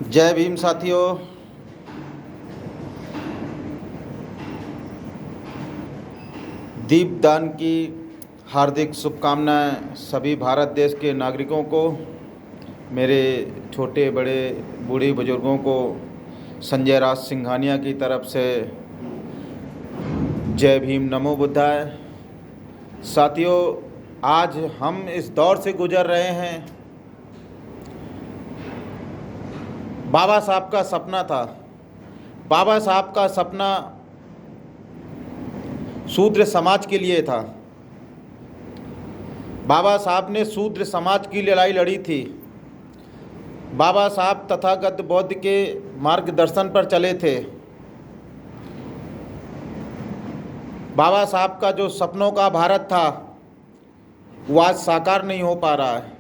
जय भीम साथियों। दीपदान की हार्दिक शुभकामनाएं सभी भारत देश के नागरिकों को, मेरे छोटे बड़े बूढ़े बुजुर्गों को संजय राज सिंघानिया की तरफ से जय भीम नमो बुद्धाय। साथियों, आज हम इस दौर से गुजर रहे हैं। बाबा साहब का सपना था। बाबा साहब का सपना शूद्र समाज के लिए था। बाबा साहब ने शूद्र समाज की लड़ाई लड़ी थी। बाबा साहब तथागत बुद्ध के मार्गदर्शन पर चले थे। बाबा साहब का जो सपनों का भारत था वो आज साकार नहीं हो पा रहा है।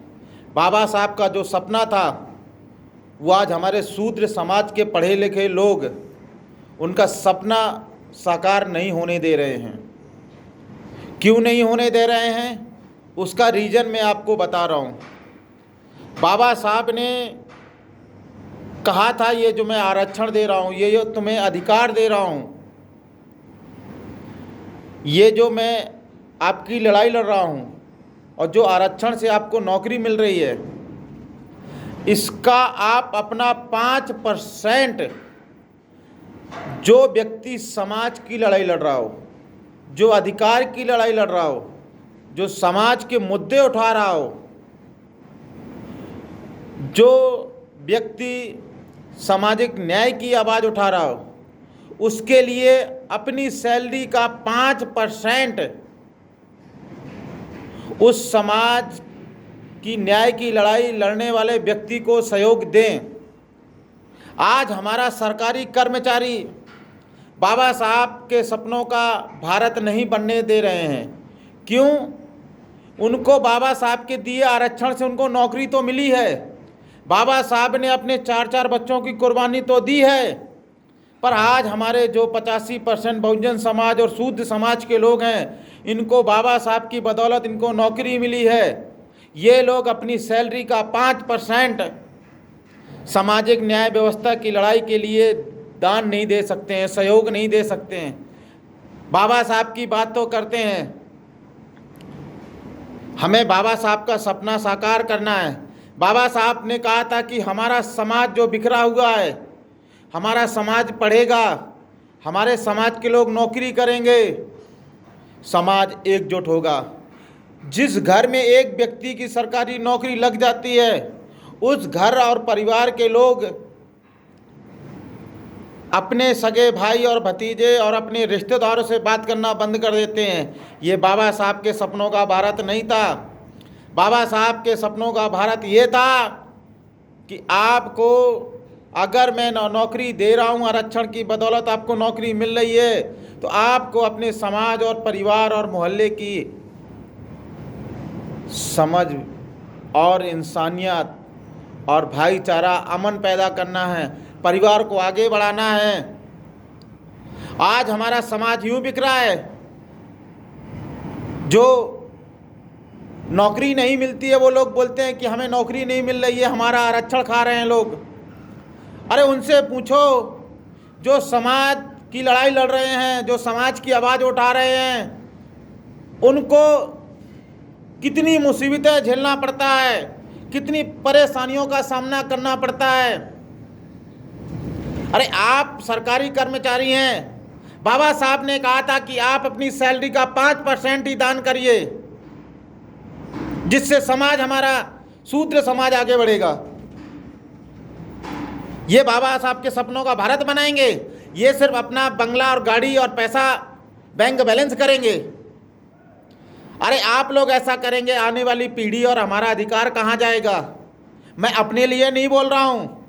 बाबा साहब का जो सपना था वो आज हमारे शूद्र समाज के पढ़े लिखे लोग उनका सपना साकार नहीं होने दे रहे हैं। क्यों नहीं होने दे रहे हैं, उसका रीज़न मैं आपको बता रहा हूँ। बाबा साहब ने कहा था, ये जो मैं आरक्षण दे रहा हूँ, ये जो तुम्हें अधिकार दे रहा हूँ, ये जो मैं आपकी लड़ाई लड़ रहा हूँ और जो आरक्षण से आपको नौकरी मिल रही है, इसका आप अपना 5% जो व्यक्ति समाज की लड़ाई लड़ रहा हो, जो अधिकार की लड़ाई लड़ रहा हो, जो समाज के मुद्दे उठा रहा हो, जो व्यक्ति सामाजिक न्याय की आवाज़ उठा रहा हो, उसके लिए अपनी सैलरी का 5% उस समाज की न्याय की लड़ाई लड़ने वाले व्यक्ति को सहयोग दें। आज हमारा सरकारी कर्मचारी बाबा साहब के सपनों का भारत नहीं बनने दे रहे हैं। क्यों? उनको बाबा साहब के दिए आरक्षण से उनको नौकरी तो मिली है। बाबा साहब ने अपने 4 बच्चों की कुर्बानी तो दी है, पर आज हमारे जो 85% बहुजन समाज और शूद्र समाज के लोग हैं, इनको बाबा साहब की बदौलत इनको नौकरी मिली है। ये लोग अपनी सैलरी का 5% सामाजिक न्याय व्यवस्था की लड़ाई के लिए दान नहीं दे सकते हैं, सहयोग नहीं दे सकते हैं। बाबा साहब की बात तो करते हैं। हमें बाबा साहब का सपना साकार करना है। बाबा साहब ने कहा था कि हमारा समाज जो बिखरा हुआ है, हमारा समाज पढ़ेगा, हमारे समाज के लोग नौकरी करेंगे, समाज एकजुट होगा। जिस घर में एक व्यक्ति की सरकारी नौकरी लग जाती है, उस घर और परिवार के लोग अपने सगे भाई और भतीजे और अपने रिश्तेदारों से बात करना बंद कर देते हैं। ये बाबा साहब के सपनों का भारत नहीं था। बाबा साहब के सपनों का भारत ये था कि आपको अगर मैं नौकरी दे रहा हूँ, आरक्षण की बदौलत आपको नौकरी मिल रही है, तो आपको अपने समाज और परिवार और मोहल्ले की समझ और इंसानियत और भाईचारा, अमन पैदा करना है, परिवार को आगे बढ़ाना है। आज हमारा समाज यूं बिखरा है, जो नौकरी नहीं मिलती है वो लोग बोलते हैं कि हमें नौकरी नहीं मिल रही है, हमारा आरक्षण खा रहे हैं लोग। अरे उनसे पूछो जो समाज की लड़ाई लड़ रहे हैं, जो समाज की आवाज़ उठा रहे हैं, उनको कितनी मुसीबतें झेलना पड़ता है, कितनी परेशानियों का सामना करना पड़ता है। अरे आप सरकारी कर्मचारी हैं। बाबा साहब ने कहा था कि आप अपनी सैलरी का 5% ही दान करिए, जिससे समाज, हमारा शूद्र समाज आगे बढ़ेगा। ये बाबा साहब के सपनों का भारत बनाएंगे। ये सिर्फ अपना बंगला और गाड़ी और पैसा बैंक बैलेंस करेंगे। अरे आप लोग ऐसा करेंगे, आने वाली पीढ़ी और हमारा अधिकार कहाँ जाएगा? मैं अपने लिए नहीं बोल रहा हूँ,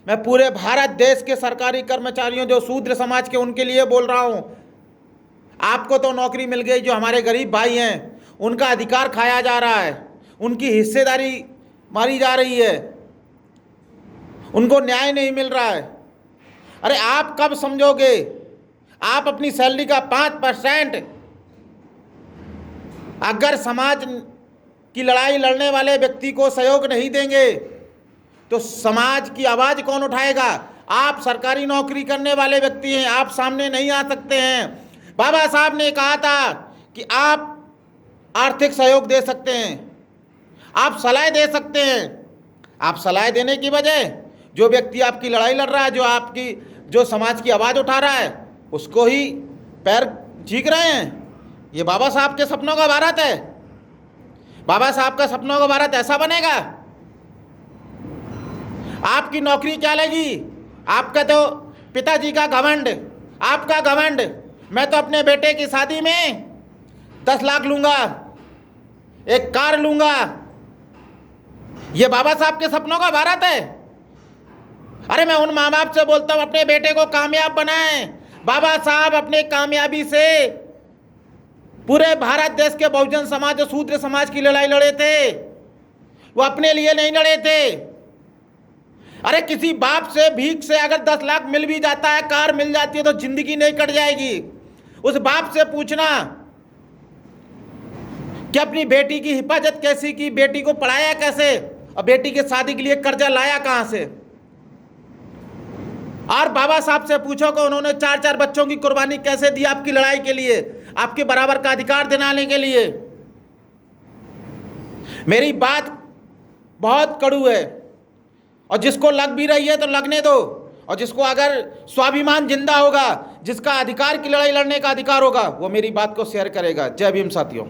मैं पूरे भारत देश के सरकारी कर्मचारियों जो शूद्र समाज के, उनके लिए बोल रहा हूँ। आपको तो नौकरी मिल गई, जो हमारे गरीब भाई हैं उनका अधिकार खाया जा रहा है, उनकी हिस्सेदारी मारी जा रही है, उनको न्याय नहीं मिल रहा है। अरे आप कब समझोगे? आप अपनी सैलरी का 5% अगर समाज की लड़ाई लड़ने वाले व्यक्ति को सहयोग नहीं देंगे, तो समाज की आवाज़ कौन उठाएगा? आप सरकारी नौकरी करने वाले व्यक्ति हैं, आप सामने नहीं आ सकते हैं। बाबा साहब ने कहा था कि आप आर्थिक सहयोग दे सकते हैं, आप सलाह दे सकते हैं। आप सलाह देने की बजाय जो व्यक्ति आपकी लड़ाई लड़ रहा है, जो समाज की आवाज़ उठा रहा है, उसको ही पैर चीख रहे हैं। ये बाबा साहब के सपनों का भारत है। बाबा साहब का सपनों का भारत ऐसा बनेगा? आपकी नौकरी क्या लगी? आपका तो पिताजी का घमंड, आपका घमंड, मैं तो अपने बेटे की शादी में 10 लाख लूंगा, एक कार लूंगा। ये बाबा साहब के सपनों का भारत है? अरे मैं उन माँ बाप से बोलता हूँ, अपने बेटे को कामयाब बनाएं। बाबा साहब अपने कामयाबी से पूरे भारत देश के बहुजन समाज और शूद्र समाज की लड़ाई लड़े थे, वो अपने लिए नहीं लड़े थे। अरे किसी बाप से भीख से अगर 10 लाख मिल भी जाता है, कार मिल जाती है, तो जिंदगी नहीं कट जाएगी। उस बाप से पूछना कि अपनी बेटी की हिफाजत कैसी की, बेटी को पढ़ाया कैसे, और बेटी की शादी के लिए कर्जा लाया कहां से। और बाबा साहब से पूछो कि उन्होंने 4-4 बच्चों की कुर्बानी कैसे दी आपकी लड़ाई के लिए, आपके बराबर का अधिकार दिलाने के लिए। मेरी बात बहुत कड़ू है, और जिसको लग भी रही है तो लगने दो, और जिसको अगर स्वाभिमान जिंदा होगा, जिसका अधिकार की लड़ाई लड़ने का अधिकार होगा, वो मेरी बात को शेयर करेगा। जय भीम साथियों।